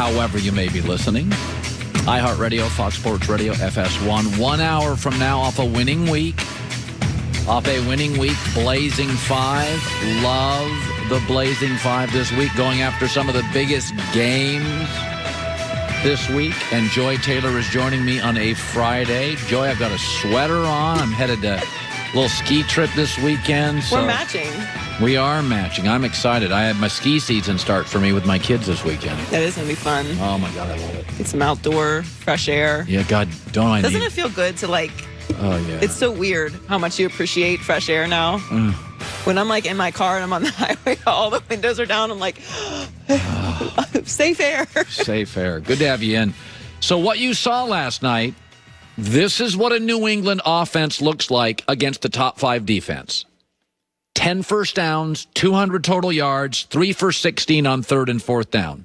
however you may be listening. iHeartRadio, Fox Sports Radio, FS1. 1 hour from now off a winning week. Blazing 5. Love the Blazing 5 this week, going after some of the biggest games this week. And Joy Taylor is joining me on a Friday. Joy, I've got a sweater on. I'm headed to a little ski trip this weekend. So we're matching. We are matching. I'm excited. I have my ski season start for me with my kids this weekend. That is going to be fun. Oh, my God, I love it. Get some outdoor, fresh air. Yeah, God, Doesn't it feel good to, Oh, yeah. It's so weird how much you appreciate fresh air now. When I'm, in my car and I'm on the highway, all the windows are down, I'm like, safe air. Safe air. Good to have you in. So what you saw last night, this is what a New England offense looks like against the top 5 defense. 10 first downs, 200 total yards, 3 for 16 on 3rd and 4th down.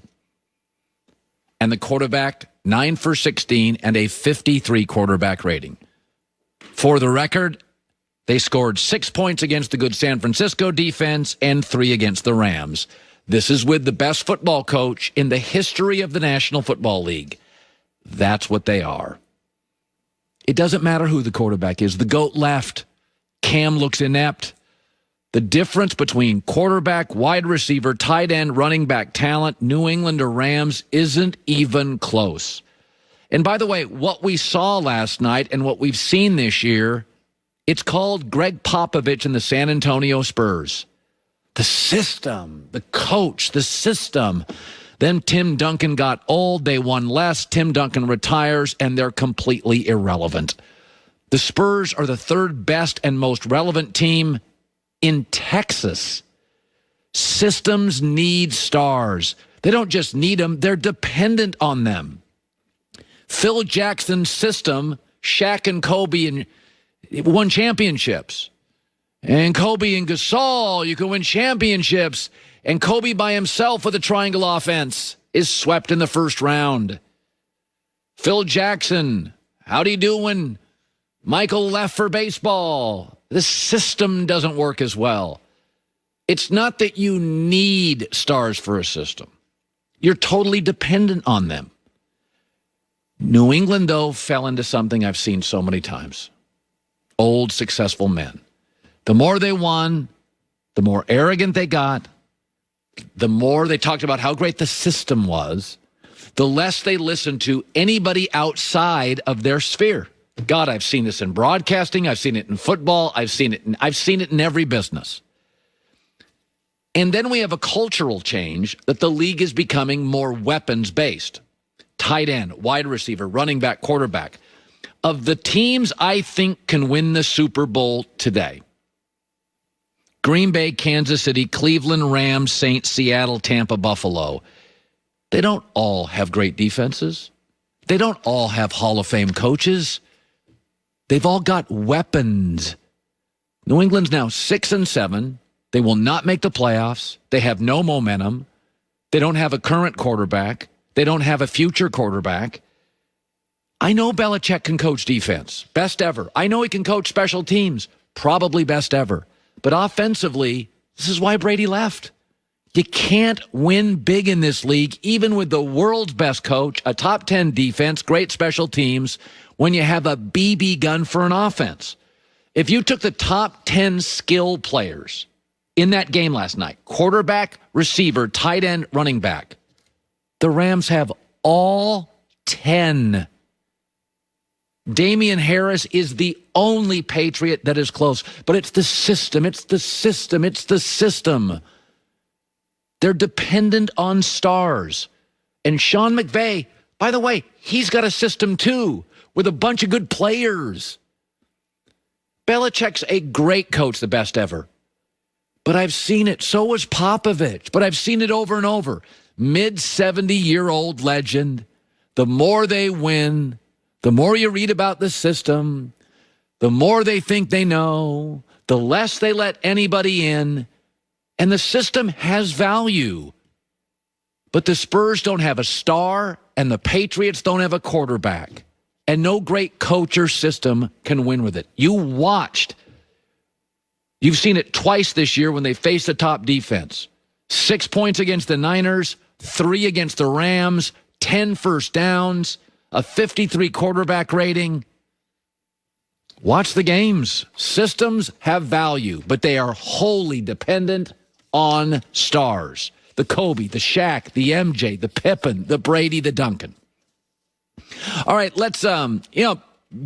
And the quarterback, 9 for 16 and a 53 quarterback rating. For the record, they scored 6 points against the good San Francisco defense and 3 against the Rams. This is with the best football coach in the history of the National Football League. That's what they are. It doesn't matter who the quarterback is. The GOAT left. Cam looks inept. The difference between quarterback, wide receiver, tight end, running back talent, New England or Rams, isn't even close. And by the way, what we saw last night and what we've seen this year, it's called Greg Popovich and the San Antonio Spurs. The system, the coach, the system. Then Tim Duncan got old. They won less. Tim Duncan retires, and they're completely irrelevant. The Spurs are the 3rd best and most relevant team in Texas. Systems need stars. They don't just need them. They're dependent on them. Phil Jackson's system, Shaq and Kobe won championships. And Kobe and Gasol, you can win championships. And Kobe by himself with a triangle offense is swept in the first round. Phil Jackson, how do you do when Michael left for baseball? The system doesn't work as well. It's not that you need stars for a system. You're totally dependent on them. New England, though, fell into something I've seen so many times. Old, successful men. The more they won, the more arrogant they got, the more they talked about how great the system was, the less they listened to anybody outside of their sphere. God, I've seen this in broadcasting. I've seen it in football. I've seen it in every business. And then we have a cultural change that the league is becoming more weapons-based. Tight end, wide receiver, running back, quarterback. Of the teams I think can win the Super Bowl today, Green Bay, Kansas City, Cleveland, Rams, Saints, Seattle, Tampa, Buffalo. They don't all have great defenses. They don't all have Hall of Fame coaches. They've all got weapons. New England's now 6-7. They will not make the playoffs. They have no momentum. They don't have a current quarterback. They don't have a future quarterback. I know Belichick can coach defense, best ever. I know he can coach special teams, probably best ever. But offensively, this is why Brady left. You can't win big in this league, even with the world's best coach, a top 10 defense, great special teams, when you have a BB gun for an offense. If you took the top 10 skill players in that game last night, quarterback, receiver, tight end, running back, the Rams have all 10. Damian Harris is the only Patriot that is close. But it's the system. It's the system. It's the system. They're dependent on stars. And Sean McVay, by the way, he's got a system too with a bunch of good players. Belichick's a great coach, the best ever. But I've seen it. So was Popovich. But I've seen it over and over. Mid-70-year-old legend. The more they win, the more you read about the system, the more they think they know, the less they let anybody in, and the system has value. But the Spurs don't have a star, and the Patriots don't have a quarterback, and no great coach or system can win with it. You've seen it twice this year when they faced the top defense. 6 points against the Niners, 3 against the Rams, 10 first downs, a 53 quarterback rating. Watch the games. Systems have value, but they are wholly dependent on stars. The Kobe, the Shaq, the MJ, the Pippen, the Brady, the Duncan. All right, let's,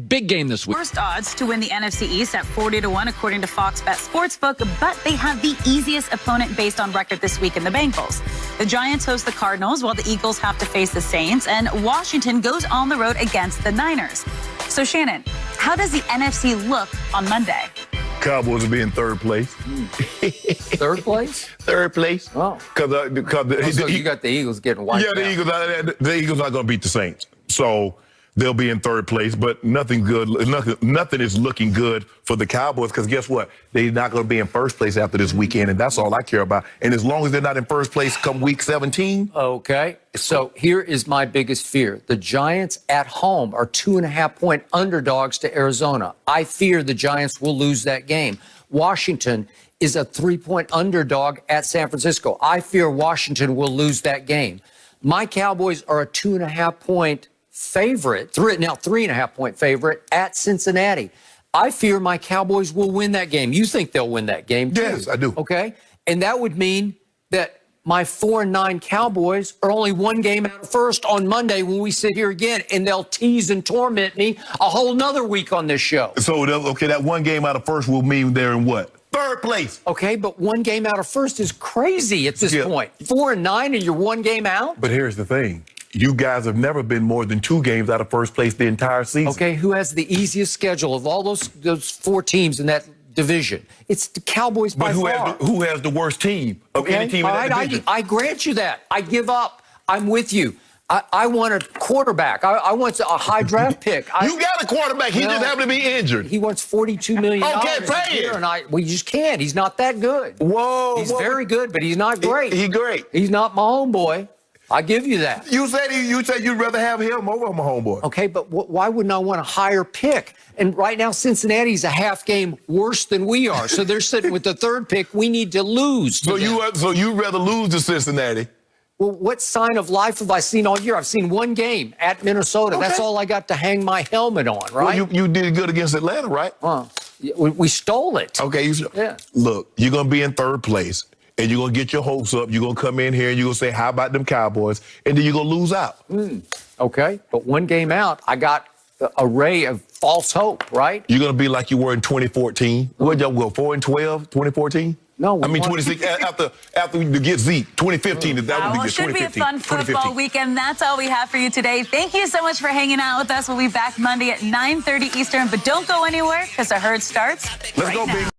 big game this week. Worst odds to win the NFC East at 40-1, according to Fox Bet Sportsbook, but they have the easiest opponent based on record this week in the Bengals. The Giants host the Cardinals, while the Eagles have to face the Saints, and Washington goes on the road against the Niners. So, Shannon, how does the NFC look on Monday? Cowboys will be in third place. Third place? Third place. Oh. Because so you got the Eagles getting wiped out. the Eagles are going to beat the Saints. So they'll be in third place, but nothing is looking good for the Cowboys because guess what? They're not going to be in first place after this weekend, and that's all I care about. And as long as they're not in first place come week 17. Okay. So here is my biggest fear. The Giants at home are 2.5-point underdogs to Arizona. I fear the Giants will lose that game. Washington is a 3-point underdog at San Francisco. I fear Washington will lose that game. My Cowboys are a 2.5-point favorite, 3.5-point favorite at Cincinnati. I fear my Cowboys will win that game. You think they'll win that game too? Yes, I do. Okay. And that would mean that my 4-9 Cowboys are only one game out of first on Monday when we sit here again, and they'll tease and torment me a whole nother week on this show. So, okay, that one game out of first will mean they're in what? Third place. Okay, but one game out of first is crazy at this point. 4-9 and you're one game out? But here's the thing. You guys have never been more than 2 games out of first place the entire season. Okay, who has the easiest schedule of all those 4 teams in that division? It's the Cowboys by far. But who has the worst team of any team in that division? I grant you that. I give up. I'm with you. I want a quarterback. I want a high draft pick. You got a quarterback. He just happened to be injured. He wants $42 million. Okay, pay him. And we just can't. He's not that good. Whoa. He's very good, but he's not great. He's great. He's not my homeboy. I give you that. You said you'd rather have him over my homeboy. Okay, but why wouldn't I want a higher pick? And right now, Cincinnati's a half game worse than we are. So they're sitting with the third pick. We need to lose. So you'd rather lose to Cincinnati? Well, what sign of life have I seen all year? I've seen one game at Minnesota. Okay. That's all I got to hang my helmet on, right? Well, you did good against Atlanta, right? We stole it. Okay. Yeah. Look, you're going to be in third place. And you're going to get your hopes up. You're going to come in here and you're going to say, how about them Cowboys? And then you're going to lose out. Okay. But one game out, I got an array of false hope, right? You're going to be like you were in 2014. What y'all go, 4-12, 2014? No. I mean, 26, after you get Zeke, 2015. That would be it should be a fun football weekend. That's all we have for you today. Thank you so much for hanging out with us. We'll be back Monday at 9:30 Eastern. But don't go anywhere because the herd starts Let's go, now. Big.